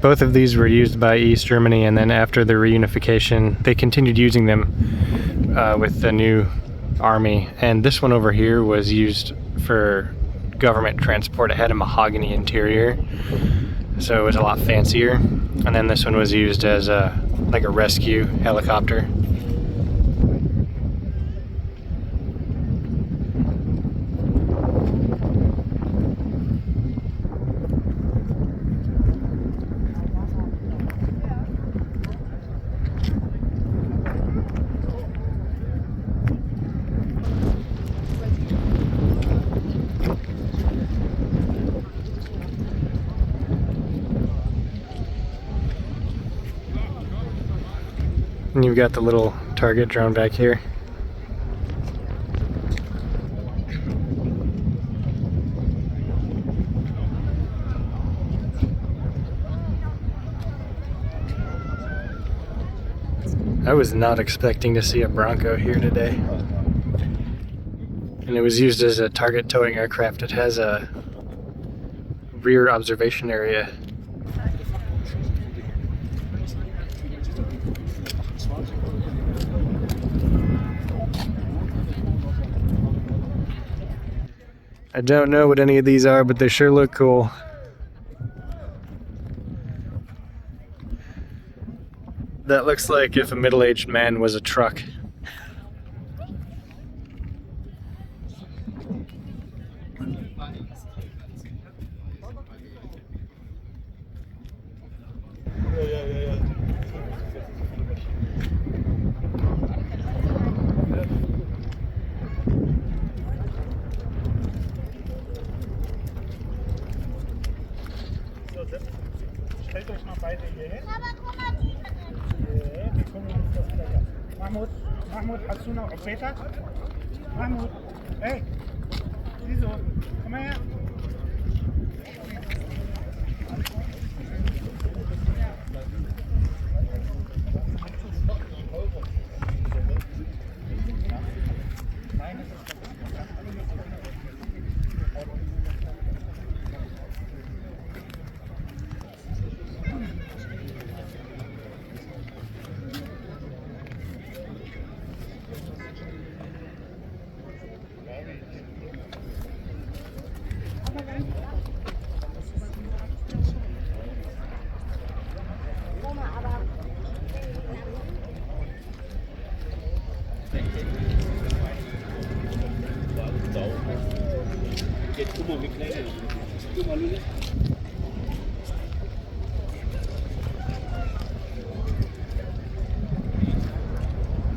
Both of these were used by East Germany, and then after the reunification, they continued using them with the new army. And this one over here was used for government transport. It had a mahogany interior, so it was a lot fancier. And then this one was used as like a rescue helicopter. And you've got the little target drone back here. I was not expecting to see a Bronco here today. And it was used as a target towing aircraft. It has a rear observation area. I don't know what any of these are, but they sure look cool. That looks like if a middle-aged man was a truck. Stellt euch mal beide hier hin. Wir gucken uns das gleich an. Mahmoud, hast du noch Peter? Mahmoud, hey, wieso? Komm mal her.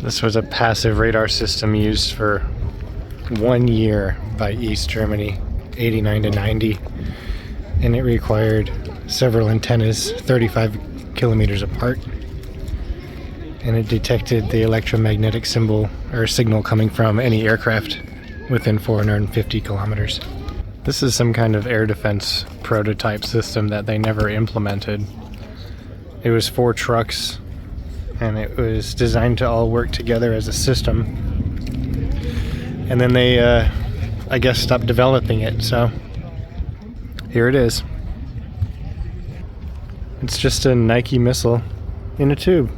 This was a passive radar system used for 1 year by East Germany, 89 to 90, and it required several antennas 35 kilometers apart, and it detected the electromagnetic signal coming from any aircraft within 450 kilometers. This is some kind of air defense prototype system that they never implemented. It was 4 trucks, and it was designed to all work together as a system. And then they, I guess, stopped developing it, so here it is. It's just a Nike missile in a tube.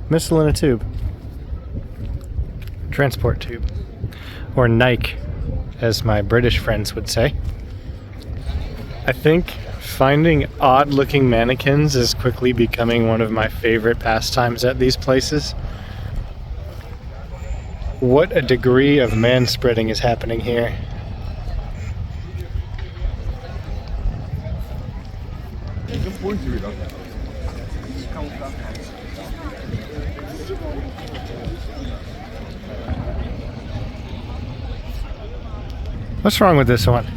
Missile in a tube. Transport tube. Or Nike, as my British friends would say. I think finding odd-looking mannequins is quickly becoming one of my favorite pastimes at these places. What a degree of man-spreading is happening here. What's wrong with this one?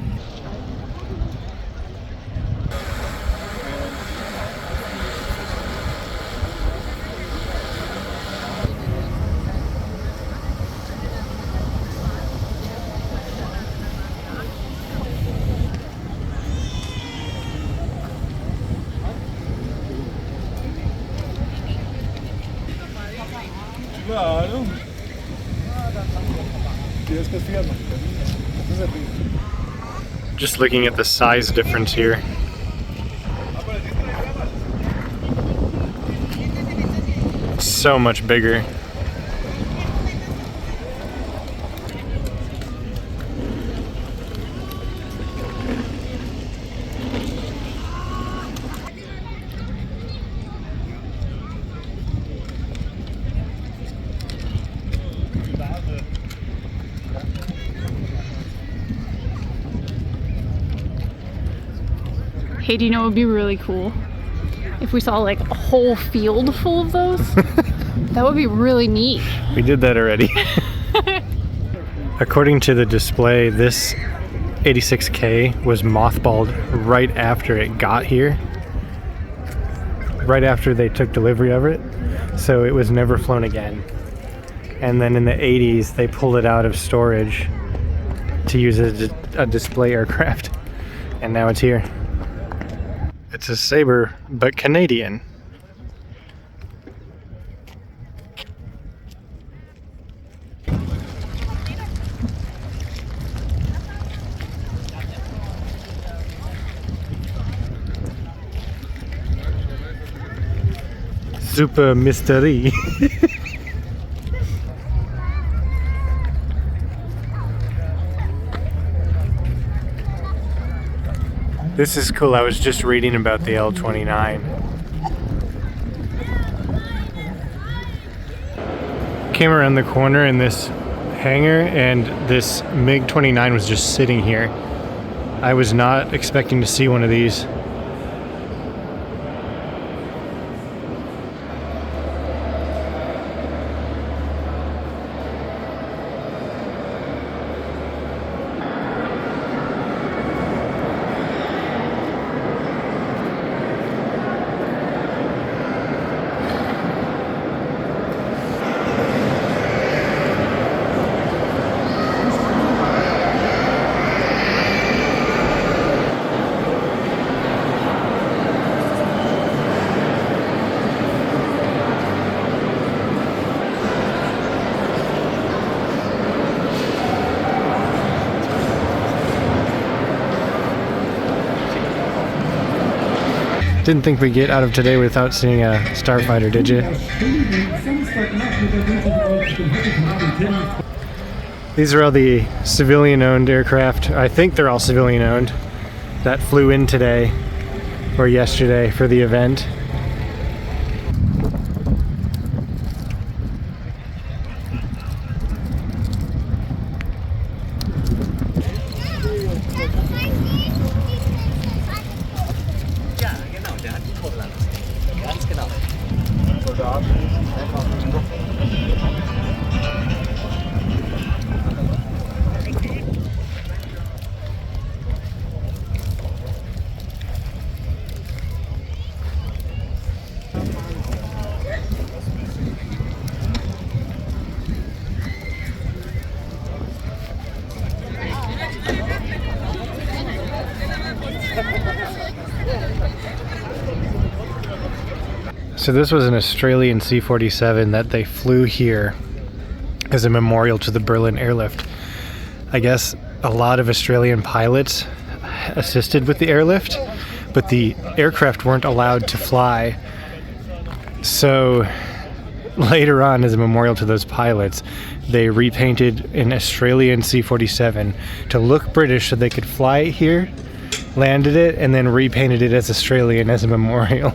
Just looking at the size difference here. so much bigger. Hey, do you know what would be really cool? If we saw like a whole field full of those. That would be really neat. We did that already. According to the display, this 86K was mothballed right after it got here. Right after they took delivery of it. So it was never flown again. And then in the 80s, they pulled it out of storage to use as a display aircraft. And now it's here. It's a Sabre, but Canadian. Super mystery. This is cool. I was just reading about the L-29. Came around the corner in this hangar and this MiG-29 was just sitting here. I was not expecting to see one of these. Didn't think we'd get out of today without seeing a starfighter, did you? These are all the civilian-owned aircraft. I think they're all civilian-owned that flew in today or yesterday for the event. So this was an Australian C-47 that they flew here as a memorial to the Berlin Airlift. I guess a lot of Australian pilots assisted with the airlift, but the aircraft weren't allowed to fly. So later on, as a memorial to those pilots, they repainted an Australian C-47 to look British so they could fly it here, landed it, and then repainted it as Australian as a memorial.